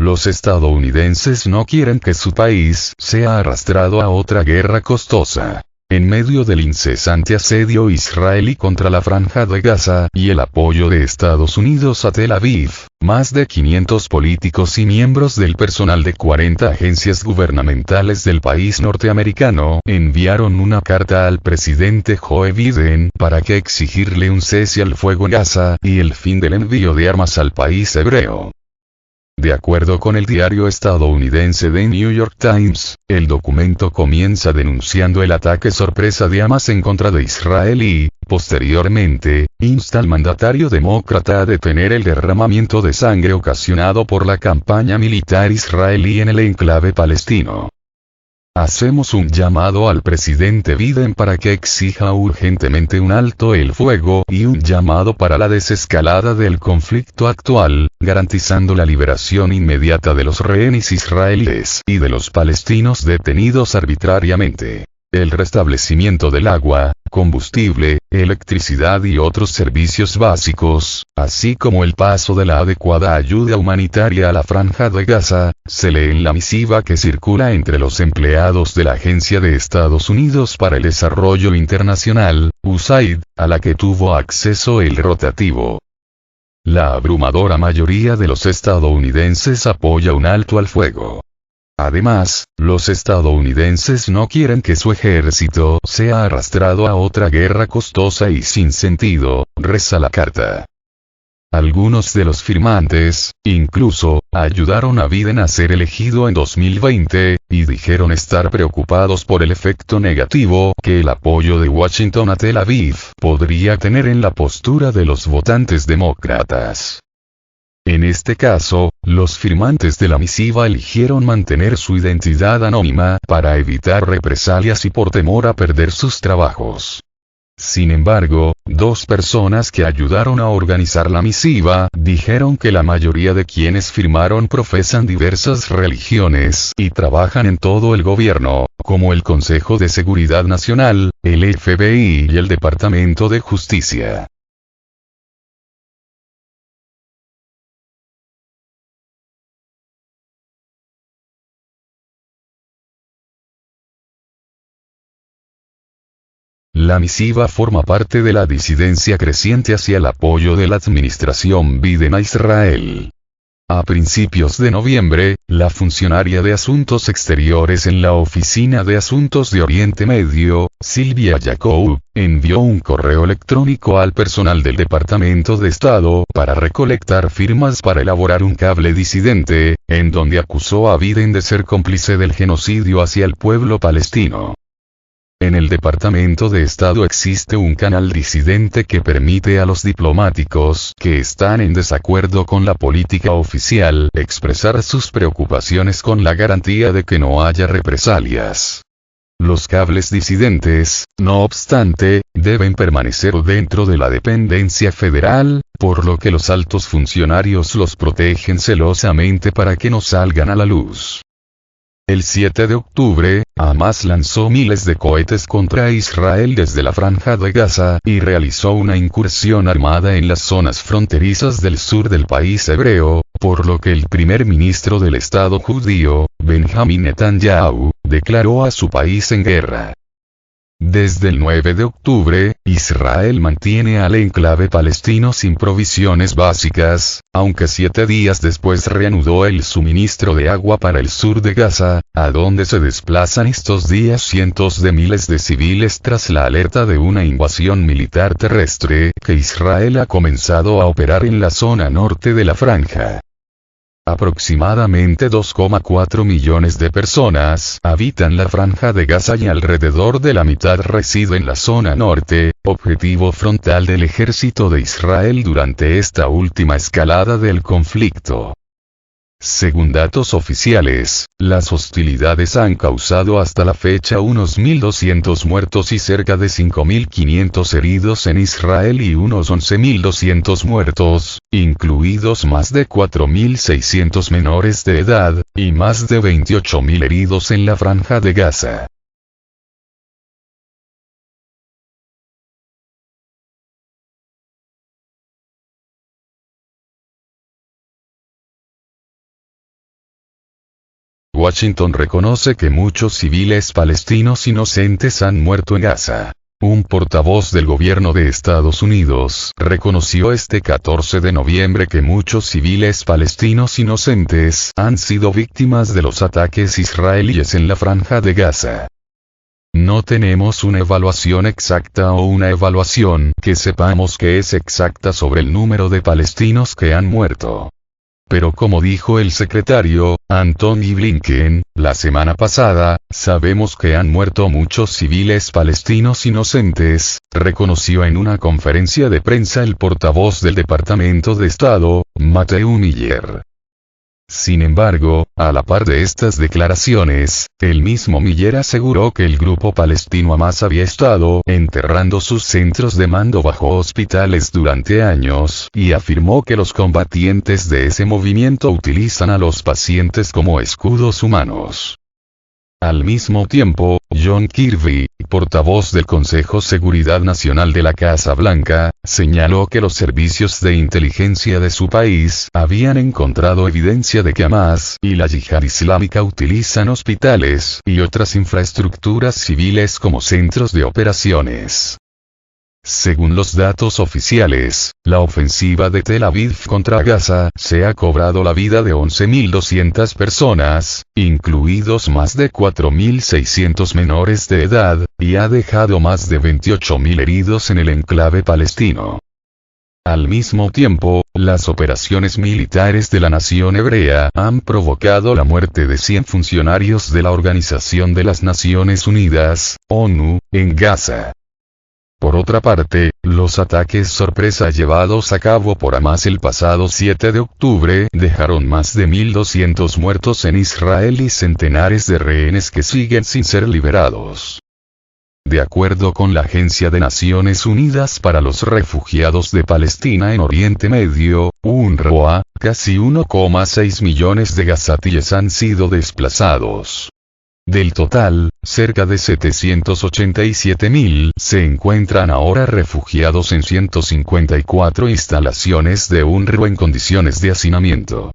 los estadounidenses no quieren que su país sea arrastrado a otra guerra costosa. En medio del incesante asedio israelí contra la Franja de Gaza y el apoyo de Estados Unidos a Tel Aviv, más de 500 políticos y miembros del personal de 40 agencias gubernamentales del país norteamericano enviaron una carta al presidente Joe Biden para que exigirle un cese al fuego en Gaza y el fin del envío de armas al país hebreo. De acuerdo con el diario estadounidense The New York Times, el documento comienza denunciando el ataque sorpresa de Hamas en contra de Israel y, posteriormente, insta al mandatario demócrata a detener el derramamiento de sangre ocasionado por la campaña militar israelí en el enclave palestino. Hacemos un llamado al presidente Biden para que exija urgentemente un alto el fuego y un llamado para la desescalada del conflicto actual, garantizando la liberación inmediata de los rehenes israelíes y de los palestinos detenidos arbitrariamente. El restablecimiento del agua, combustible, electricidad y otros servicios básicos, así como el paso de la adecuada ayuda humanitaria a la Franja de Gaza, se lee en la misiva que circula entre los empleados de la Agencia de Estados Unidos para el Desarrollo Internacional, USAID, a la que tuvo acceso el rotativo. La abrumadora mayoría de los estadounidenses apoya un alto al fuego. Además, los estadounidenses no quieren que su ejército sea arrastrado a otra guerra costosa y sin sentido, reza la carta. Algunos de los firmantes, incluso, ayudaron a Biden a ser elegido en 2020, y dijeron estar preocupados por el efecto negativo que el apoyo de Washington a Tel Aviv podría tener en la postura de los votantes demócratas. En este caso, los firmantes de la misiva eligieron mantener su identidad anónima para evitar represalias y por temor a perder sus trabajos. Sin embargo, dos personas que ayudaron a organizar la misiva dijeron que la mayoría de quienes firmaron profesan diversas religiones y trabajan en todo el gobierno, como el Consejo de Seguridad Nacional, el FBI y el Departamento de Justicia. La misiva forma parte de la disidencia creciente hacia el apoyo de la administración Biden a Israel. A principios de noviembre, la funcionaria de Asuntos Exteriores en la Oficina de Asuntos de Oriente Medio, Sylvia Jacob, envió un correo electrónico al personal del Departamento de Estado para recolectar firmas para elaborar un cable disidente, en donde acusó a Biden de ser cómplice del genocidio hacia el pueblo palestino. En el Departamento de Estado existe un canal disidente que permite a los diplomáticos que están en desacuerdo con la política oficial expresar sus preocupaciones con la garantía de que no haya represalias. Los cables disidentes, no obstante, deben permanecer dentro de la dependencia federal, por lo que los altos funcionarios los protegen celosamente para que no salgan a la luz. El 7 de octubre, Hamas lanzó miles de cohetes contra Israel desde la Franja de Gaza y realizó una incursión armada en las zonas fronterizas del sur del país hebreo, por lo que el primer ministro del Estado judío, Benjamin Netanyahu, declaró a su país en guerra. Desde el 9 de octubre, Israel mantiene al enclave palestino sin provisiones básicas, aunque 7 días después reanudó el suministro de agua para el sur de Gaza, a donde se desplazan estos días cientos de miles de civiles tras la alerta de una invasión militar terrestre que Israel ha comenzado a operar en la zona norte de la franja. Aproximadamente 2,4 millones de personas habitan la Franja de Gaza y alrededor de la mitad reside en la zona norte, objetivo frontal del ejército de Israel durante esta última escalada del conflicto. Según datos oficiales, las hostilidades han causado hasta la fecha unos 1.200 muertos y cerca de 5.500 heridos en Israel y unos 11.200 muertos, incluidos más de 4.600 menores de edad, y más de 28.000 heridos en la Franja de Gaza. Washington reconoce que muchos civiles palestinos inocentes han muerto en Gaza. Un portavoz del gobierno de Estados Unidos reconoció este 14 de noviembre que muchos civiles palestinos inocentes han sido víctimas de los ataques israelíes en la Franja de Gaza. No tenemos una evaluación exacta o una evaluación que sepamos que es exacta sobre el número de palestinos que han muerto. Pero como dijo el secretario, Antony Blinken, la semana pasada, sabemos que han muerto muchos civiles palestinos inocentes, reconoció en una conferencia de prensa el portavoz del Departamento de Estado, Matthew Miller. Sin embargo, a la par de estas declaraciones, el mismo Miller aseguró que el grupo palestino Hamas había estado enterrando sus centros de mando bajo hospitales durante años, y afirmó que los combatientes de ese movimiento utilizan a los pacientes como escudos humanos. Al mismo tiempo, John Kirby, portavoz del Consejo Seguridad Nacional de la Casa Blanca, señaló que los servicios de inteligencia de su país habían encontrado evidencia de que Hamas y la Yihad Islámica utilizan hospitales y otras infraestructuras civiles como centros de operaciones. Según los datos oficiales, la ofensiva de Tel Aviv contra Gaza se ha cobrado la vida de 11.200 personas, incluidos más de 4.600 menores de edad, y ha dejado más de 28.000 heridos en el enclave palestino. Al mismo tiempo, las operaciones militares de la nación hebrea han provocado la muerte de 100 funcionarios de la Organización de las Naciones Unidas, ONU, en Gaza. Por otra parte, los ataques sorpresa llevados a cabo por Hamas el pasado 7 de octubre dejaron más de 1.200 muertos en Israel y centenares de rehenes que siguen sin ser liberados. De acuerdo con la Agencia de Naciones Unidas para los Refugiados de Palestina en Oriente Medio, UNRWA, casi 1,6 millones de gazatíes han sido desplazados. Del total, cerca de 787.000 se encuentran ahora refugiados en 154 instalaciones de UNRWA en condiciones de hacinamiento.